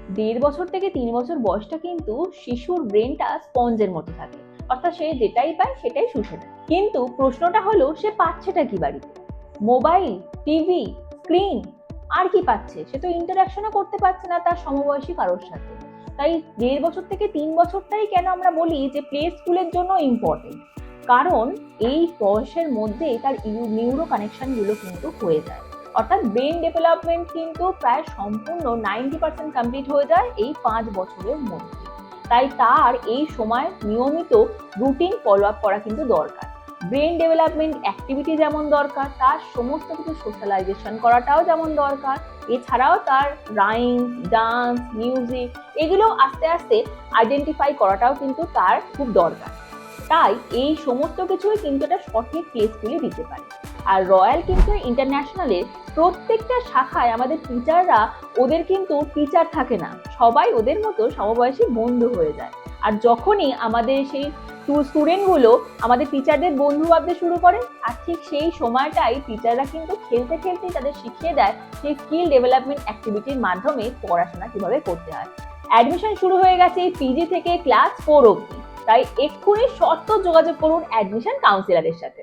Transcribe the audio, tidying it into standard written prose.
1.5 বছর থেকে 3 বছর বয়সটা কিন্তু শিশুর ব্রেনটা স্পঞ্জের মতো থাকে, অর্থাৎ সে যেটাই পায় সেটাই শুষে নেয়। কিন্তু প্রশ্নটা হলো সে পাচ্ছেটা কি বাড়িতে? মোবাইল, টিভি, স্ক্রিন, আর কি পাচ্ছে? সে তো ইন্টারাকশনও করতে পারছে না তার সমবয়সী কারোর সাথে। তাই 1.5 বছর থেকে 3 বছরটাই কেন আমরা বলি যে প্লে স্কুলের জন্য ইম্পর্টেন্ট, কারণ এই বয়সের মধ্যে তার নিউরো কানেকশন গুলো কিন্তু হয়ে যায়, অর্থাৎ ব্রেন ডেভেলপমেন্ট কিন্তু প্রায় সম্পূর্ণ 90% কমপ্লিট হয়ে যায় এই 5 বছরের মধ্যে। তাই তার এই সময় নিয়মিত রুটিন ফলো আপ করা কিন্তু দরকার। ব্রেন ডেভেলপমেন্ট অ্যাক্টিভিটি যেমন দরকার, তার সমস্ত কিছু সোশ্যালাইজেশন করাটাও যেমন দরকার। এছাড়াও তার রাইমস, ডান্স, মিউজিক, এগুলো আস্তে আস্তে আইডেন্টিফাই করাটাও কিন্তু তার খুব দরকার। তাই এই সমস্ত কিছুই কিন্তু একটা সঠিক প্লে স্কুলে দিতে পারে। আর রয়্যাল কিন্তু ইন্টারন্যাশনালের প্রত্যেকটা শাখায় আমাদের টিচাররা, ওদের কিন্তু টিচার থাকে না, সবাই ওদের মতো সমবয়সী বন্ধু হয়ে যায়। আর যখনই আমাদের সেই স্টুডেন্টগুলো আমাদের টিচারদের বন্ধু ভাবতে শুরু করে, আর ঠিক সেই সময়টাই টিচাররা কিন্তু খেলতে খেলতেই তাদের শিখিয়ে দেয় সেই স্কিল ডেভেলপমেন্ট অ্যাক্টিভিটির মাধ্যমে পড়াশোনা কিভাবে করতে হয়। অ্যাডমিশন শুরু হয়ে গেছে পিজি থেকে ক্লাস 4 অবধি। তাই এক্ষুনি শর্ত যোগাযোগ করুন অ্যাডমিশন কাউন্সিলরের সাথে।